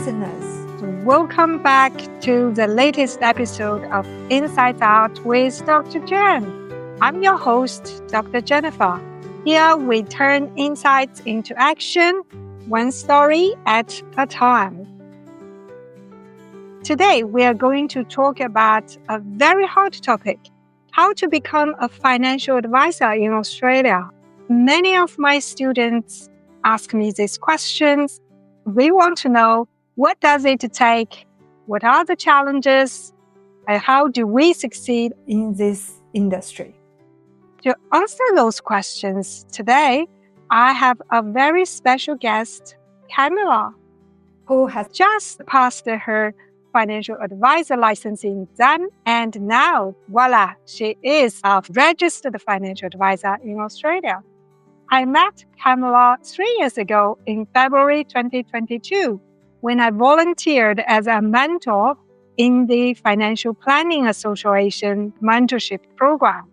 listeners. Welcome back to the latest episode of Insights Out with Dr. Jen. I'm your host, Dr. Jennifer. Here we turn insights into action, one story at a time. Today, we are going to talk about a very hot topic, how to become a financial advisor in Australia. Many of my students ask me these questions. We want to know, what does it take? What are the challenges? And how do we succeed in this industry? To answer those questions today, I have a very special guest, Camille, who has just passed her financial advisor licensing exam, and now, voila, she is a registered financial advisor in Australia. I met Camille 3 years ago in February 2022 when I volunteered as a mentor in the Financial Planning Association Mentorship Program.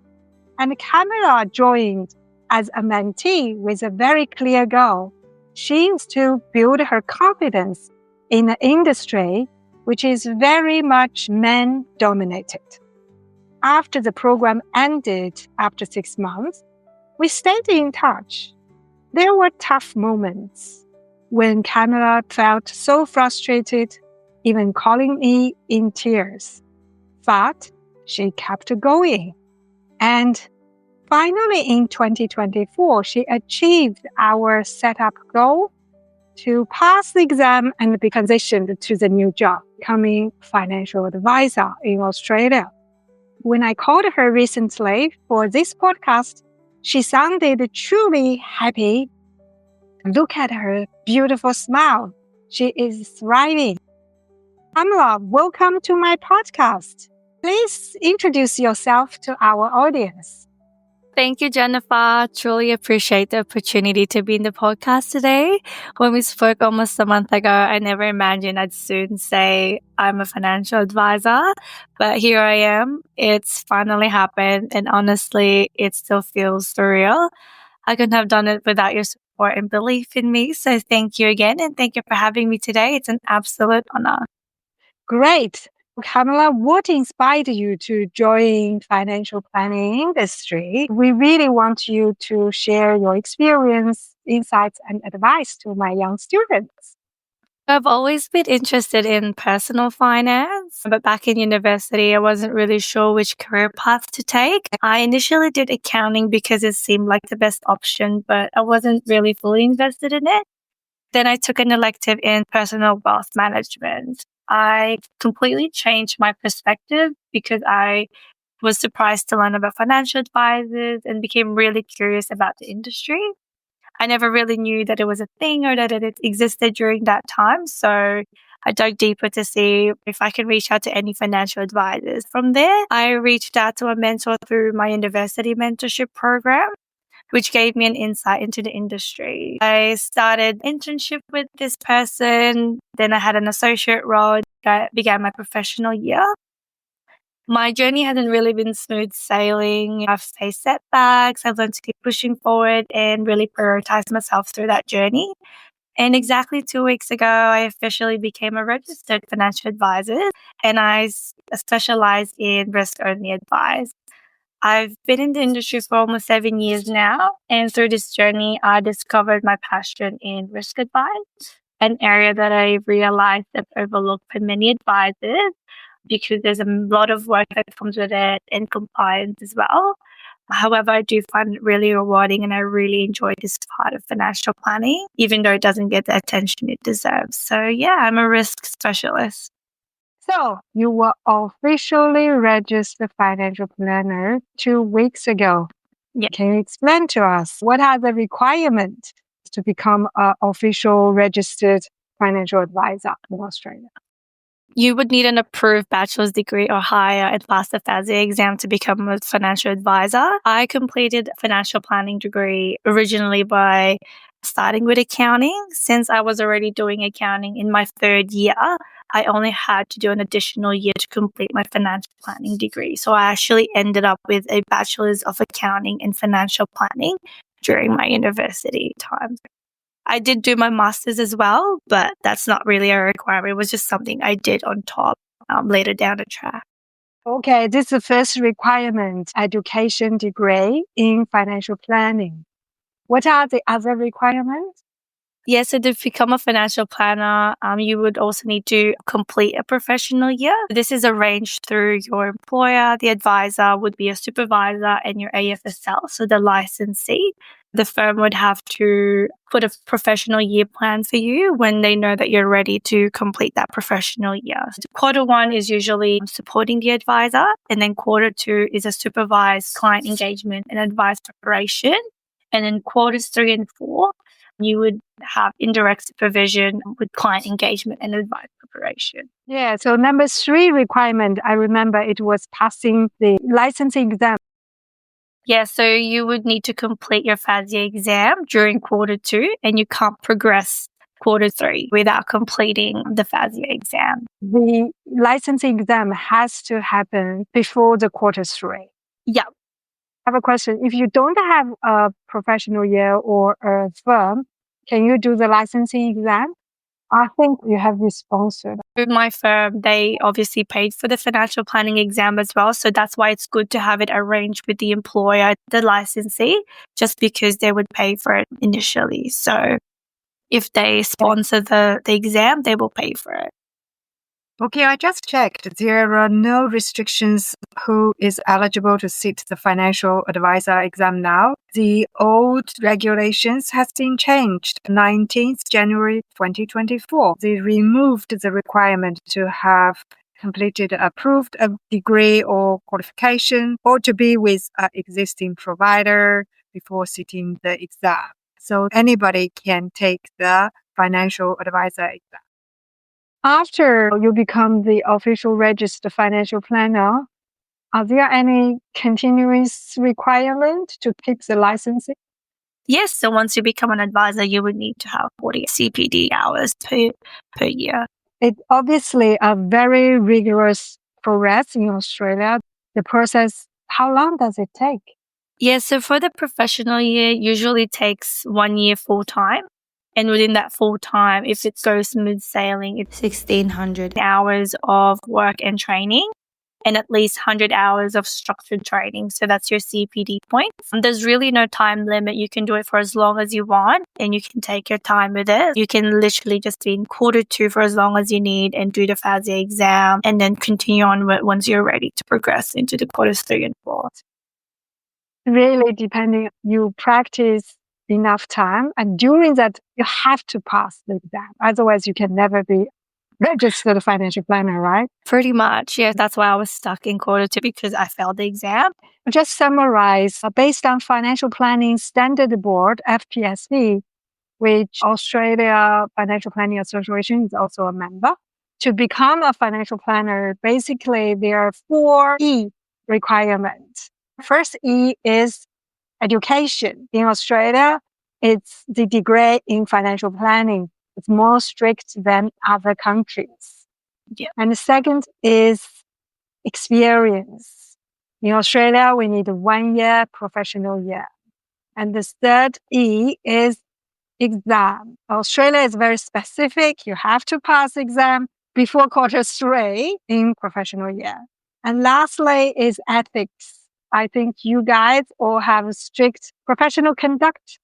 And Camille joined as a mentee with a very clear goal. She is to build her confidence in an industry which is very much men-dominated. After the program ended after 6 months, we stayed in touch. There were tough moments when Camille felt so frustrated, even calling me in tears. But she kept going. And finally, in 2024, she achieved our setup goal to pass the exam and be transitioned to the new job, becoming financial advisor in Australia. When I called her recently for this podcast, she sounded truly happy. Look at her beautiful smile. She is thriving. Camille, welcome to my podcast. Please introduce yourself to our audience. Thank you, Jennifer. Truly appreciate the opportunity to be in the podcast today. When we spoke almost a month ago, I never imagined I'd soon say I'm a financial advisor, but here I am. It's finally happened, and honestly, it still feels surreal. I couldn't have done it without your support and belief in me, so thank you again, and thank you for having me today. It's an absolute honor. Great. Camille, what inspired you to join financial planning industry? We really want you to share your experience, insights, and advice to my young students. I've always been interested in personal finance, but back in university, I wasn't really sure which career path to take. I initially did accounting because it seemed like the best option, but I wasn't really fully invested in it. Then I took an elective in personal wealth management. I completely changed my perspective because I was surprised to learn about financial advisors and became really curious about the industry. I never really knew that it was a thing or that it existed during that time. So I dug deeper to see if I could reach out to any financial advisors. From there, I reached out to a mentor through my university mentorship program, which gave me an insight into the industry. I started internship with this person. Then I had an associate role that began my professional year. My journey hasn't really been smooth sailing. I've faced setbacks. I've learned to keep pushing forward and really prioritize myself through that journey. And exactly 2 weeks ago, I officially became a registered financial advisor, and I specialize in risk-only advice. I've been in the industry for almost 7 years now, and through this journey, I discovered my passion in risk advice, an area that I realized I've overlooked for many advisors because there's a lot of work that comes with it and compliance as well. However, I do find it really rewarding and I really enjoy this part of financial planning, even though it doesn't get the attention it deserves. So yeah, I'm a risk specialist. So you were officially registered financial planner 2 weeks ago. Yeah. Can you explain to us what are the requirements to become an official registered financial advisor in Australia? You would need an approved bachelor's degree or higher and pass the FASI exam to become a financial advisor. I completed a financial planning degree originally by starting with accounting. Since I was already doing accounting in my 3rd year, I only had to do an additional year to complete my financial planning degree. So I actually ended up with a bachelor's of accounting and financial planning during my university time. I did do my master's as well, but that's not really a requirement. It was just something I did on top later down the track. Okay, this is the first requirement, education degree in financial planning. What are the other requirements? Yes, so to become a financial planner, you would also need to complete a professional year. This is arranged through your employer. The advisor would be a supervisor and your AFSL, so the licensee. The firm would have to put a professional year plan for you when they know that you're ready to complete that professional year. So quarter one is usually supporting the advisor, and then quarter two is a supervised client engagement and advice preparation. And then quarters 3 and 4, you would have indirect supervision with client engagement and advice preparation. Yeah, so number 3 requirement, I remember it was passing the licensing exam. Yeah, so you would need to complete your FASIA exam during quarter 2, and you can't progress quarter 3 without completing the FASIA exam. The licensing exam has to happen before the quarter 3. Yeah. I have a question. If you don't have a professional year or a firm, can you do the licensing exam? I think you have this sponsored. With my firm, they obviously paid for the financial planning exam as well. So that's why it's good to have it arranged with the employer, the licensee, just because they would pay for it initially. So if they sponsor the exam, they will pay for it. Okay, I just checked. There are no restrictions who is eligible to sit the financial advisor exam now. The old regulations has been changed 19th January 2024. They removed the requirement to have completed approved a degree or qualification or to be with an existing provider before sitting the exam. So anybody can take the financial advisor exam. After you become the official registered financial planner, are there any continuous requirement to keep the licensing? Yes, so once you become an advisor, you would need to have 40 CPD hours per year. It's obviously a very rigorous process in Australia. The process, how long does it take? Yeah, so for the professional year, usually takes 1 year full time. And within that full time, if it goes smooth sailing, it's 1,600 hours of work and training and at least 100 hours of structured training. So that's your CPD points. There's really no time limit. You can do it for as long as you want and you can take your time with it. You can literally just be in quarter 2 for as long as you need and do the FASIA exam and then continue on once you're ready to progress into the quarters 3 and 4. Really depending, you practice enough time and during that you have to pass the exam. Otherwise you can never be registered financial planner, right? Pretty much, yeah. That's why I was stuck in quarter 2 because I failed the exam. Just summarize, based on Financial Planning Standard Board, FPSB, which Australia Financial Planning Association is also a member. To become a financial planner, basically there are 4 E requirements. First E is education. In Australia, it's the degree in financial planning. It's more strict than other countries. Yeah. And the second is experience. In Australia, we need a 1 year professional year. And the third E is exam. Australia is very specific. You have to pass exam before quarter 3 in professional year. And lastly is ethics. I think you guys all have a strict professional conduct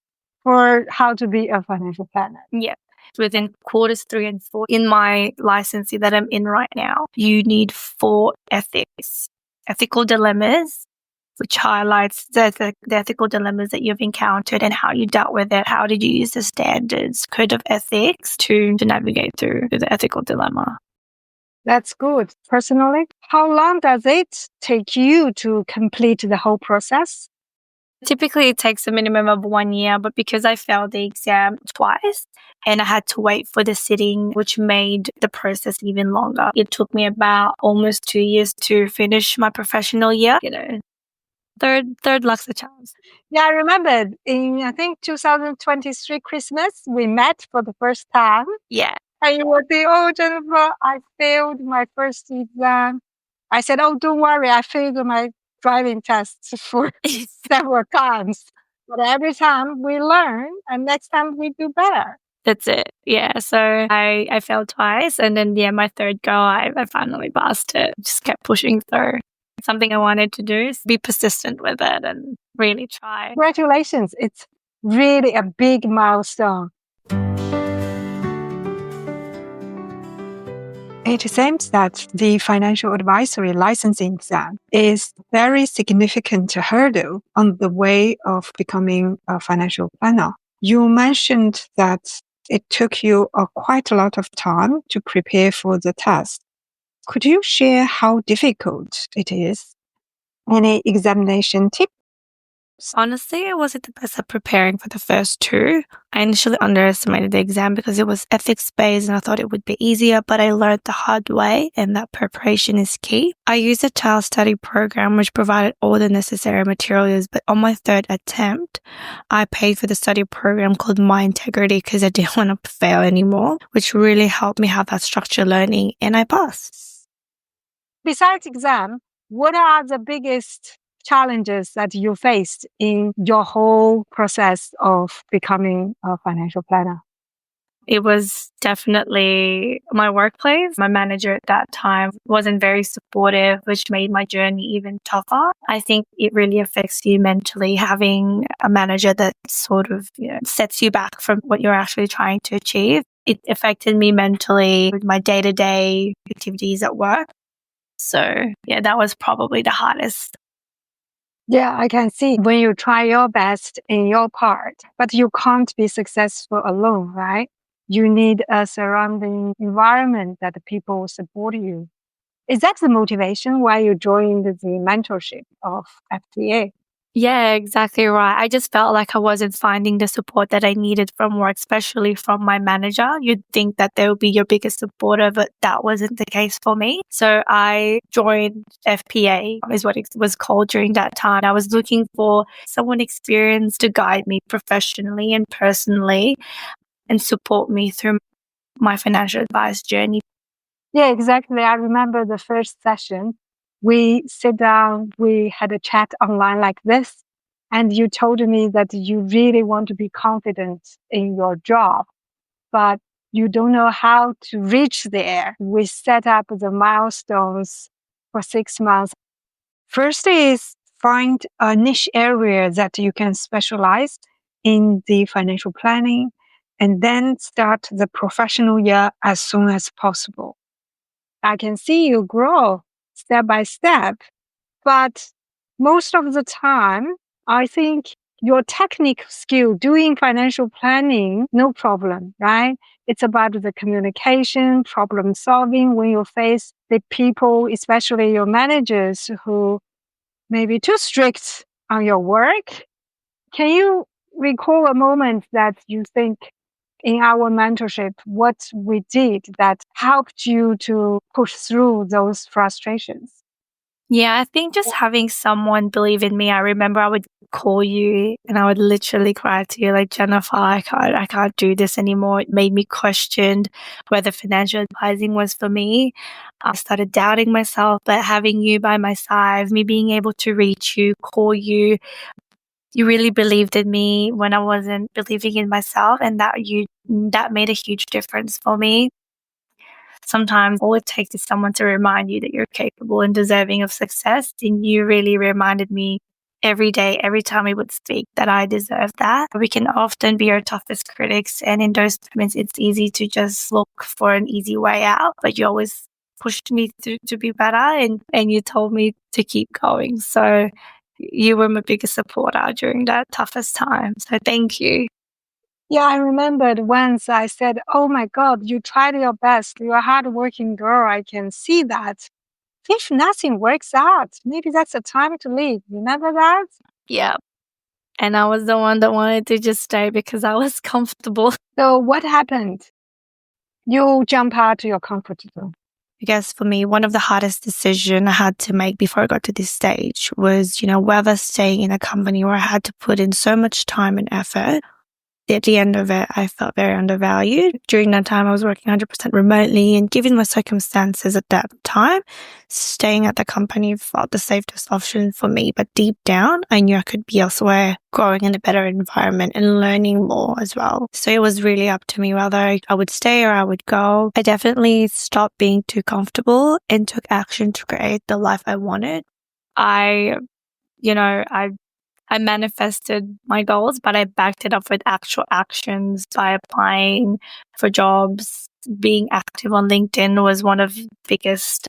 for how to be a financial planner. Yeah. Within quarters 3 and 4 in my licensee that I'm in right now, you need 4 ethical dilemmas, which highlights the ethical dilemmas that you've encountered and how you dealt with it. How did you use the standards, code of ethics to navigate through the ethical dilemma? That's good. Personally, how long does it take you to complete the whole process? Typically, it takes a minimum of 1 year, but because I failed the exam twice and I had to wait for the sitting, which made the process even longer. It took me about almost 2 years to finish my professional year. Third luck's a chance. Yeah, I remember in, I think, 2023 Christmas, we met for the first time. Yeah. And you were saying, oh, Jennifer, I failed my first exam. I said, oh, don't worry, I failed my driving test for several times. But every time we learn and next time we do better. That's it. Yeah. So I failed twice. And then, my third go, I finally passed it. Just kept pushing through. Something I wanted to do is be persistent with it and really try. Congratulations. It's really a big milestone. It seems that the financial advisory licensing exam is a very significant hurdle on the way of becoming a financial planner. You mentioned that it took you quite a lot of time to prepare for the test. Could you share how difficult it is? Any examination tips? Honestly, I wasn't the best at preparing for the first two. I initially underestimated the exam because it was ethics-based and I thought it would be easier, but I learned the hard way and that preparation is key. I used a child study program which provided all the necessary materials, but on my third attempt, I paid for the study program called My Integrity because I didn't want to fail anymore, which really helped me have that structured learning, and I passed. Besides exam, what are the biggest challenges that you faced in your whole process of becoming a financial planner? It was definitely my workplace. My manager at that time wasn't very supportive, which made my journey even tougher. I think it really affects you mentally having a manager that sort of sets you back from what you're actually trying to achieve. It affected me mentally with my day-to-day activities at work. So, that was probably the hardest. Yeah, I can see when you try your best in your part, but you can't be successful alone, right? You need a surrounding environment that people support you. Is that the motivation why you joined the mentorship of FTA? Yeah, exactly right. I just felt like I wasn't finding the support that I needed from work, especially from my manager. You'd think that they would be your biggest supporter, but that wasn't the case for me. So I joined FPA, is what it was called during that time. I was looking for someone experienced to guide me professionally and personally and support me through my financial advice journey. Yeah, exactly. I remember the first session. We sit down, we had a chat online like this, and you told me that you really want to be confident in your job, but you don't know how to reach there. We set up the milestones for 6 months. First is find a niche area that you can specialize in the financial planning, and then start the professional year as soon as possible. I can see you grow step by step, but most of the time, I think your technical skill doing financial planning, no problem, right? It's about the communication, problem solving when you face the people, especially your managers who may be too strict on your work. Can you recall a moment that you think in our mentorship, what we did that helped you to push through those frustrations? Yeah, I think just having someone believe in me. I remember I would call you and I would literally cry to you like, Jennifer, I can't do this anymore. It made me question whether financial advising was for me. I started doubting myself, but having you by my side, me being able to reach you, call you, you really believed in me when I wasn't believing in myself, and that made a huge difference for me. Sometimes all it takes is someone to remind you that you're capable and deserving of success. And you really reminded me every day, every time we would speak, that I deserve that. We can often be our toughest critics. And in those moments, it's easy to just look for an easy way out. But you always pushed me to be better, and you told me to keep going. So you were my biggest supporter during that toughest time. So thank you. Yeah, I remembered once I said, "Oh my God, you tried your best. You're a hardworking girl. I can see that. If nothing works out, maybe that's the time to leave." Remember that? Yeah. And I was the one that wanted to just stay because I was comfortable. So what happened? You jump out of your comfort zone. I guess for me, one of the hardest decisions I had to make before I got to this stage was, whether staying in a company where I had to put in so much time and effort. at the end of it, I felt very undervalued. During that time, I was working 100% remotely, and given my circumstances at that time, staying at the company felt the safest option for me. But deep down, I knew I could be elsewhere, growing in a better environment and learning more as well. So it was really up to me whether I would stay or I would go. I definitely stopped being too comfortable and took action to create the life I wanted. I manifested my goals, but I backed it up with actual actions by applying for jobs. Being active on LinkedIn was one of the biggest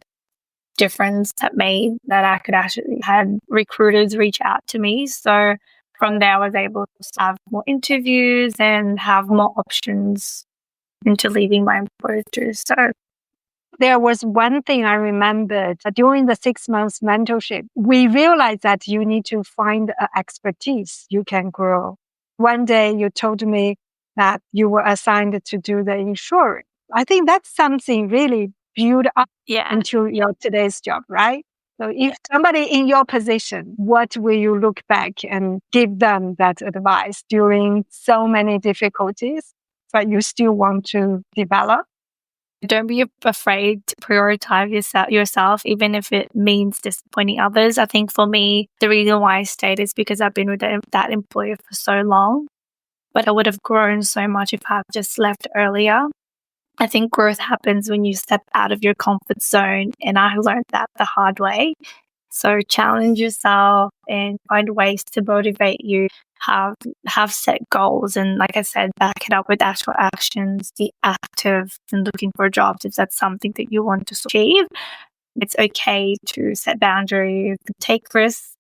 difference that made that I could actually had recruiters reach out to me. So from there, I was able to have more interviews and have more options into leaving my employer too. So there was one thing I remembered during the 6 months mentorship. We realized that you need to find an expertise you can grow. One day you told me that you were assigned to do the insurance. I think that's something really built up into your today's job, right? So if somebody in your position, what will you look back and give them that advice during so many difficulties, but you still want to develop? don't be afraid to prioritize yourself, even if it means disappointing others. I think for me, the reason why I stayed is because I've been with that employer for so long, but I would have grown so much if I had just left earlier. I think growth happens when you step out of your comfort zone, and I learned that the hard way. So challenge yourself and find ways to motivate you. Have set goals, and like I said, back it up with actual actions. Be active and looking for jobs if that's something that you want to achieve. It's okay to set boundaries, take risks,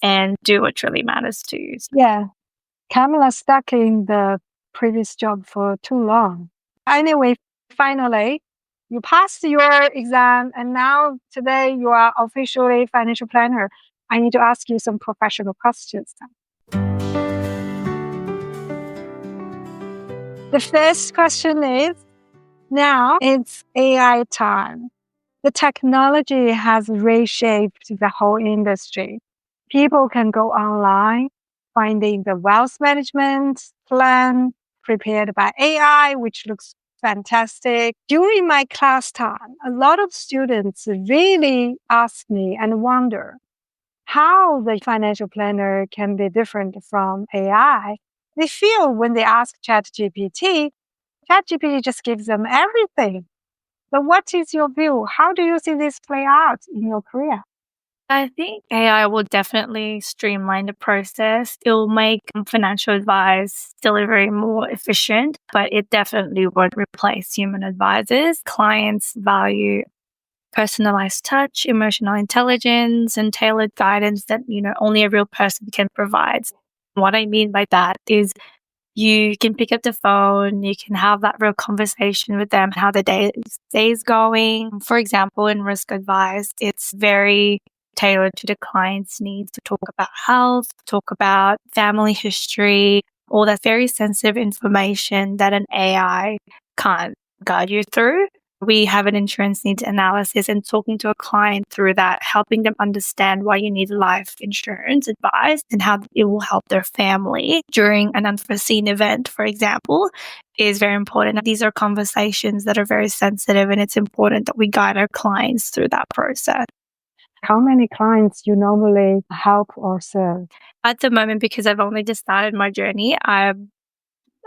and do what really matters to you. Yeah. Camille stuck in the previous job for too long. Anyway, finally, you passed your exam, and now today you are officially financial planner. I need to ask you some professional questions now. The first question is, now it's AI time. The technology has reshaped the whole industry. People can go online, finding the wealth management plan prepared by AI, which looks fantastic. During my class time, a lot of students really ask me and wonder how the financial planner can be different from AI. They feel when they ask ChatGPT just gives them everything. So what is your view? How do you see this play out in your career? I think AI will definitely streamline the process. It will make financial advice delivery more efficient, but it definitely won't replace human advisors. Clients value personalized touch, emotional intelligence, and tailored guidance that, only a real person can provide. What I mean by that is you can pick up the phone, you can have that real conversation with them, how the day is going. For example, in risk advice, it's very tailored to the client's needs to talk about health, talk about family history, all that very sensitive information that an AI can't guide you through. We have an insurance needs analysis, and talking to a client through that, helping them understand why you need life insurance advice and how it will help their family during an unforeseen event, for example, is very important. These are conversations that are very sensitive, and it's important that we guide our clients through that process. How many clients you normally help or serve? At the moment, because I've only just started my journey, I'm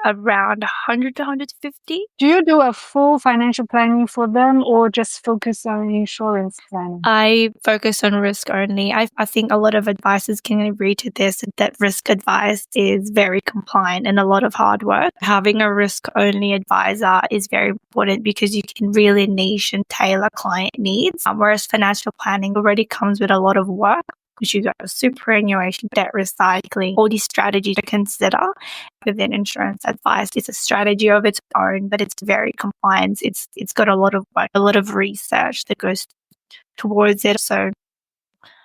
around 100 to 150. Do you do a full financial planning for them or just focus on insurance planning? I focus on risk only. I think a lot of advisors can agree to this, that risk advice is very compliant and a lot of hard work. Having a risk only advisor is very important because you can really niche and tailor client needs, whereas financial planning already comes with a lot of work, because you got superannuation, debt recycling, all these strategies to consider. Within insurance advice, it's a strategy of its own, but it's very compliant. It's got a lot of work, a lot of research that goes towards it. So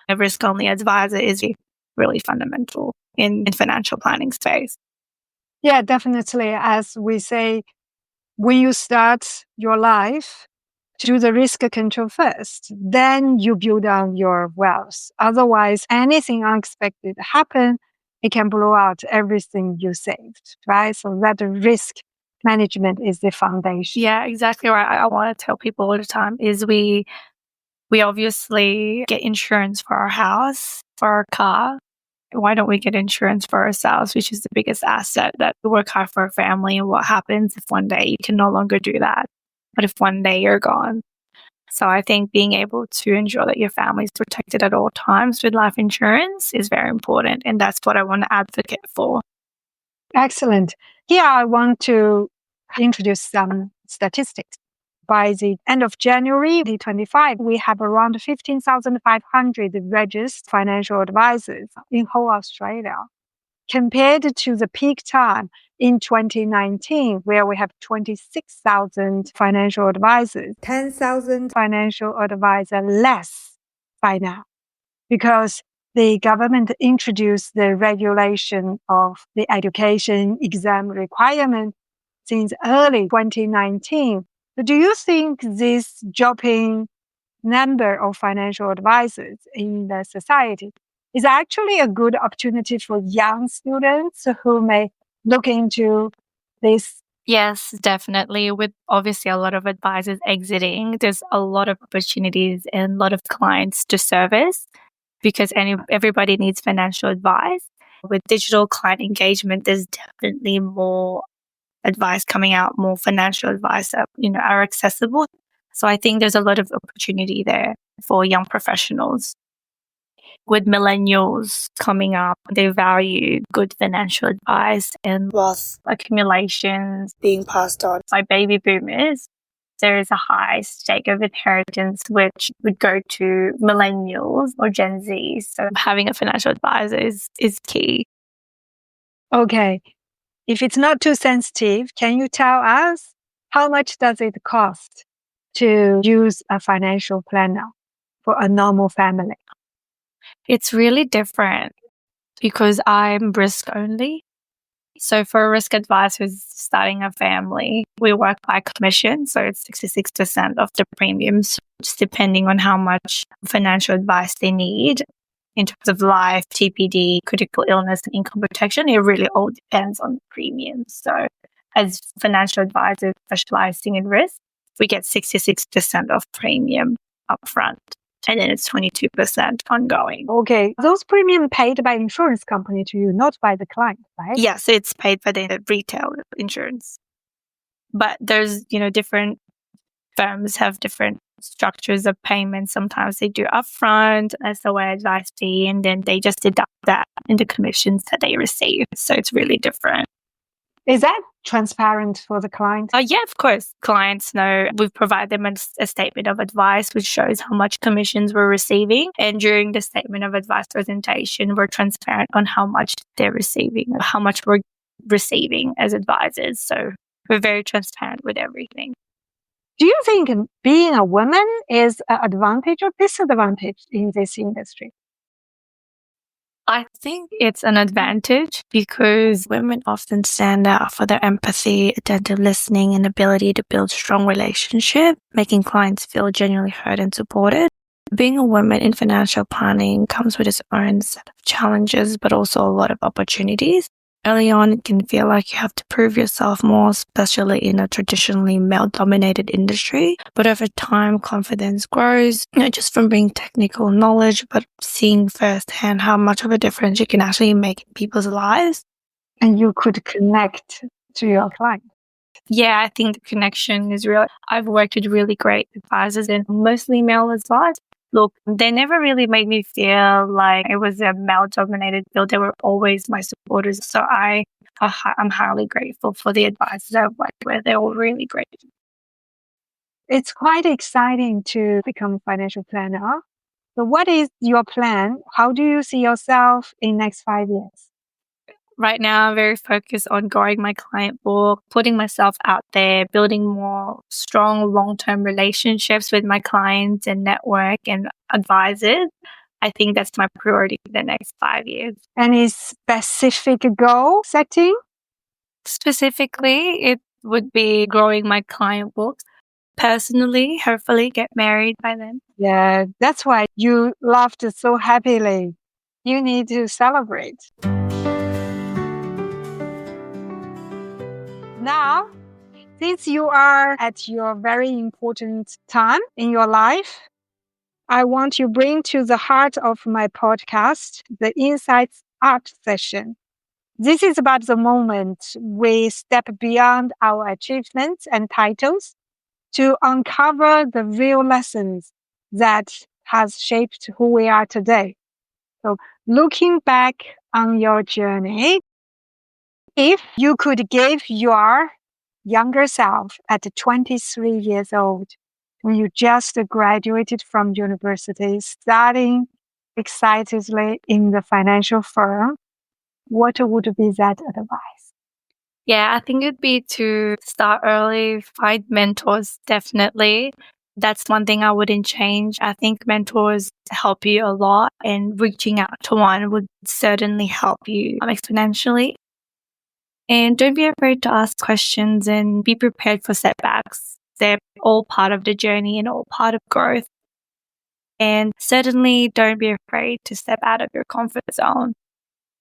a risk-only advisor is really fundamental in financial planning space. Yeah, definitely. As we say, when you start your life, do the risk control first, then you build on your wealth. Otherwise, anything unexpected happen, it can blow out everything you saved, right? So that risk management is the foundation. Yeah, exactly right. I want to tell people all the time is we obviously get insurance for our house, for our car. Why don't we get insurance for ourselves, which is the biggest asset, that we work hard for our family? And what happens if one day you can no longer do that? But if one day you're gone? So I think being able to ensure that your family is protected at all times with life insurance is very important. And that's what I want to advocate for. Excellent. Here, I want to introduce some statistics. By the end of January 2025, we have around 15,500 registered financial advisors in whole Australia, compared to the peak time in 2019, where we have 26,000 financial advisors, 10,000 financial advisors less by now, because the government introduced the regulation of the education exam requirement since early 2019. Do you think this dropping number of financial advisors in the society is actually a good opportunity for young students who may look into this? Yes, definitely. With obviously a lot of advisors exiting, there's a lot of opportunities and a lot of clients to service because everybody needs financial advice. With digital client engagement, there's definitely more advice coming out, more financial advice that, are accessible. So I think there's a lot of opportunity there for young professionals. With millennials coming up, they value good financial advice and wealth accumulations being passed on by baby boomers. There is a high stake of inheritance which would go to millennials or Gen Z. So having a financial advisor is key. Okay. If it's not too sensitive, can you tell us how much does it cost to use a financial planner for a normal family? It's really different because I'm risk only. So for a risk advisor who's starting a family, we work by commission. So it's 66% of the premiums, just depending on how much financial advice they need in terms of life, TPD, critical illness, and income protection. It really all depends on the premiums. So as financial advisors specializing in risk, we get 66% of premium upfront. And then it's 22% ongoing. Okay. Those premiums paid by insurance company to you, not by the client, right? Yes, it's paid by the retail insurance. But there's, different firms have different structures of payment. Sometimes they do upfront as the way advice fee, and then they just deduct that in the commissions that they receive. So it's really different. Is that transparent for the client? Yeah, of course. Clients know. We provide them a statement of advice, which shows how much commissions we're receiving. And during the statement of advice presentation, we're transparent on how much they're receiving, how much we're receiving as advisors. So we're very transparent with everything. Do you think being a woman is an advantage or disadvantage in this industry? I think it's an advantage because women often stand out for their empathy, attentive listening, and ability to build strong relationships, making clients feel genuinely heard and supported. Being a woman in financial planning comes with its own set of challenges, but also a lot of opportunities. Early on, it can feel like you have to prove yourself more, especially in a traditionally male-dominated industry. But over time, confidence grows, not just from bringing technical knowledge, but seeing firsthand how much of a difference you can actually make in people's lives. And you could connect to your client. Yeah, I think the connection is real. I've worked with really great advisors and mostly male advisors. Look, they never really made me feel like it was a male-dominated field. They were always my supporters. So I'm highly grateful for the advisors I've worked with. They're all really great. It's quite exciting to become a financial planner. So what is your plan? How do you see yourself in next 5 years? Right now, I'm very focused on growing my client book, putting myself out there, building more strong long-term relationships with my clients and network and advisors. I think that's my priority for the next 5 years. Any specific goal setting? Specifically, it would be growing my client books. Personally, hopefully get married by then. Yeah, that's why you laughed so happily. You need to celebrate. Now, since you are at your very important time in your life, I want to bring to the heart of my podcast the Insights Art session. This is about the moment we step beyond our achievements and titles to uncover the real lessons that has shaped who we are today. So looking back on your journey, if you could give your younger self at 23 years old, when you just graduated from university, starting excitedly in the financial firm, what would be that advice? Yeah, I think it'd be to start early, find mentors, definitely. That's one thing I wouldn't change. I think mentors help you a lot, and reaching out to one would certainly help you exponentially. And don't be afraid to ask questions and be prepared for setbacks. They're all part of the journey and all part of growth. And certainly don't be afraid to step out of your comfort zone.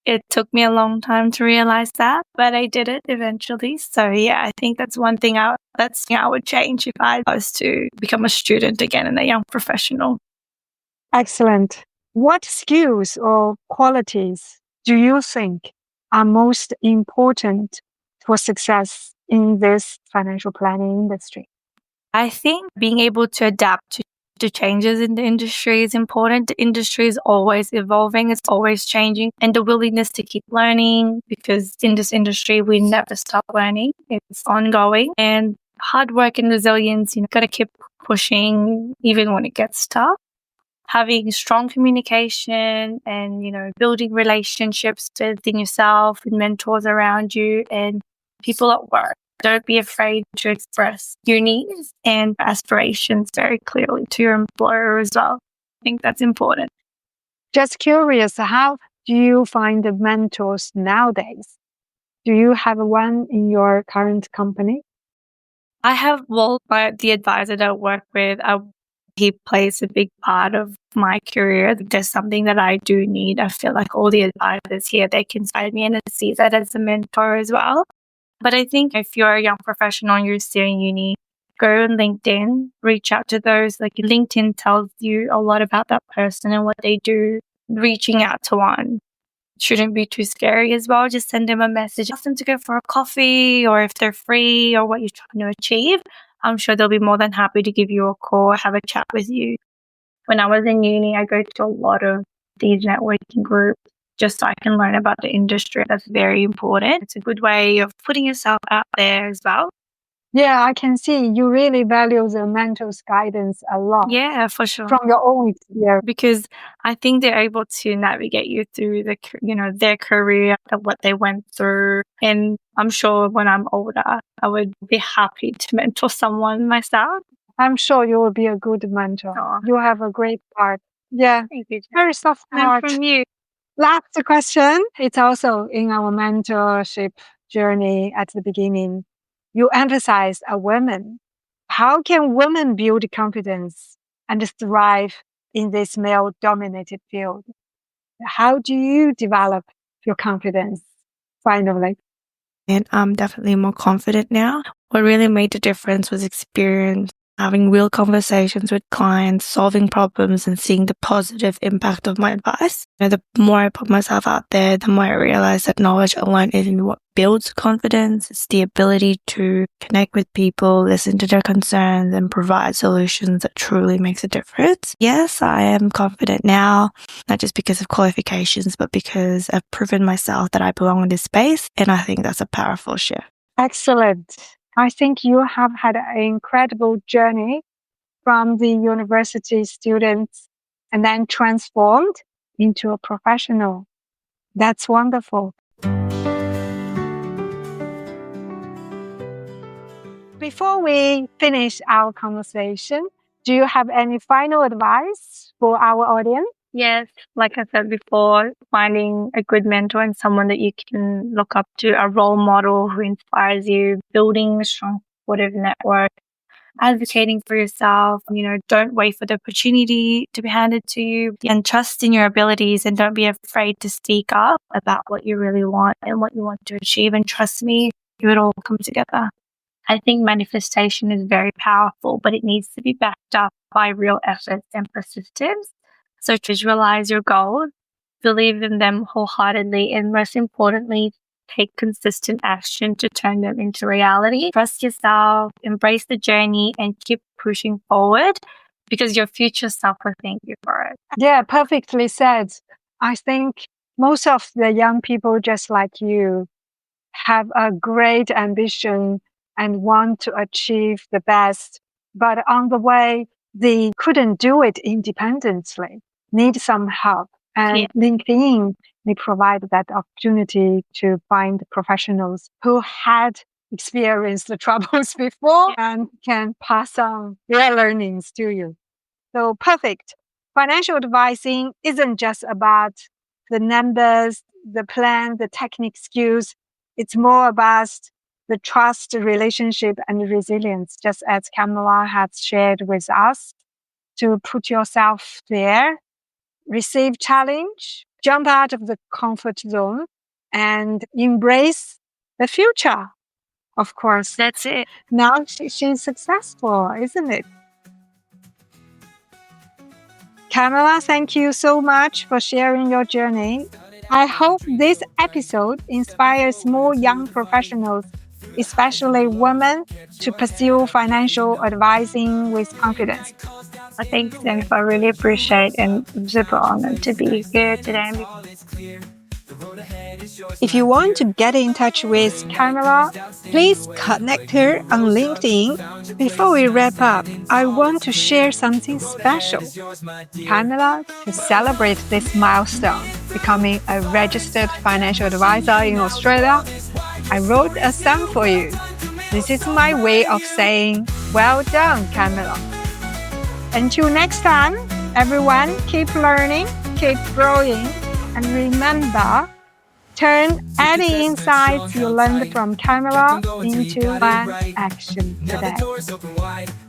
It took me a long time to realize that, but I did it eventually. So yeah, I think that's one thing I would change if I was to become a student again and a young professional. Excellent. What skills or qualities do you think are most important for success in this financial planning industry? I think being able to adapt to changes in the industry is important. The industry is always evolving, it's always changing, and the willingness to keep learning, because in this industry, we never stop learning. It's ongoing, and hard work and resilience, got to keep pushing even when it gets tough. Having strong communication and, building relationships within yourself and mentors around you and people at work. Don't be afraid to express your needs and aspirations very clearly to your employer as well. I think that's important. Just curious, how do you find the mentors nowadays? Do you have one in your current company? I have, the advisor that I work with, he plays a big part of my career. There's something that I do need. I feel like all the advisors here, they can guide me and see that as a mentor as well. But I think if you're a young professional and you're still in uni, go on LinkedIn, reach out to those. Like LinkedIn tells you a lot about that person and what they do. Reaching out to one shouldn't be too scary as well. Just send them a message, ask them to go for a coffee, or if they're free or what you're trying to achieve. I'm sure they'll be more than happy to give you a call or have a chat with you. When I was in uni, I go to a lot of these networking groups just so I can learn about the industry. That's very important. It's a good way of putting yourself out there as well. Yeah, I can see you really value the mentor's guidance a lot. Yeah, for sure. From your own experience. Because I think they're able to navigate you through their career, what they went through. And I'm sure when I'm older, I would be happy to mentor someone myself. I'm sure you will be a good mentor. Oh. You have a great heart. Yeah, thank you. Very soft heart. And from you. Last question. It's also in our mentorship journey at the beginning. You emphasize a woman. How can women build confidence and thrive in this male-dominated field? How do you develop your confidence finally? And I'm definitely more confident now. What really made the difference was experience, having real conversations with clients, solving problems, and seeing the positive impact of my advice. The more I put myself out there, the more I realize that knowledge alone isn't what builds confidence. It's the ability to connect with people, listen to their concerns, and provide solutions that truly makes a difference. Yes, I am confident now, not just because of qualifications, but because I've proven myself that I belong in this space. And I think that's a powerful shift. Excellent. I think you have had an incredible journey from the university students and then transformed into a professional. That's wonderful. Before we finish our conversation, do you have any final advice for our audience? Yes, like I said before, finding a good mentor and someone that you can look up to, a role model who inspires you, building a strong supportive network, advocating for yourself. Don't wait for the opportunity to be handed to you, and trust in your abilities, and don't be afraid to speak up about what you really want and what you want to achieve. And trust me, it would all come together. I think manifestation is very powerful, but it needs to be backed up by real efforts and persistence. So visualize your goals, believe in them wholeheartedly, and most importantly, take consistent action to turn them into reality. Trust yourself, embrace the journey, and keep pushing forward because your future self will thank you for it. Yeah, perfectly said. I think most of the young people, just like you, have a great ambition and want to achieve the best. But on the way, they couldn't do it independently, need some help. And LinkedIn, they provide that opportunity to find professionals who had experienced the troubles before and can pass on their learnings to you. So perfect. Financial advising isn't just about the numbers, the plan, the technique skills. It's more about the trust, relationship, and resilience, just as Camilla has shared with us, to put yourself there, receive challenge, jump out of the comfort zone, and embrace the future. Of course. That's it. Now she's successful, isn't it? Camilla, thank you so much for sharing your journey. I hope this episode inspires more young professionals, especially women, to pursue financial advising with confidence. Thanks, Jennifer. I really appreciate and I'm super honored to be here today. If you want to get in touch with Camilla, please connect her on LinkedIn. Before we wrap up, I want to share something special. Camilla, to celebrate this milestone, becoming a registered financial advisor in Australia, I wrote a song for you. This is my way of saying, well done, Camilla. Until next time, everyone, keep learning, keep growing, and remember, turn any insights you learned from Camilla into one action today.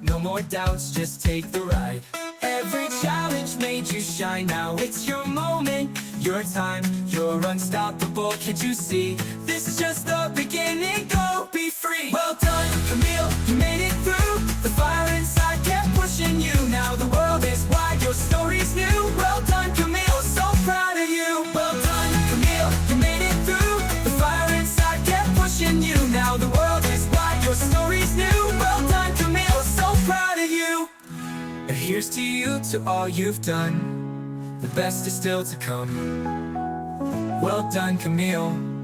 No more doubts, just take the ride. Every challenge made you shine. Now it's your moment, your time. You're unstoppable, can't you see? This is just the beginning, go be free. Well done, Camille, you made it through. The fire inside kept pushing you. Now the world is wide, your story's new. Well done, Camille, so proud of you. Well done, Camille, you made it through. The fire inside kept pushing you. Now the world is wide, your story's new. Well done, Camille, so proud of you. And here's to you, to all you've done. The best is still to come. Well done, Camille.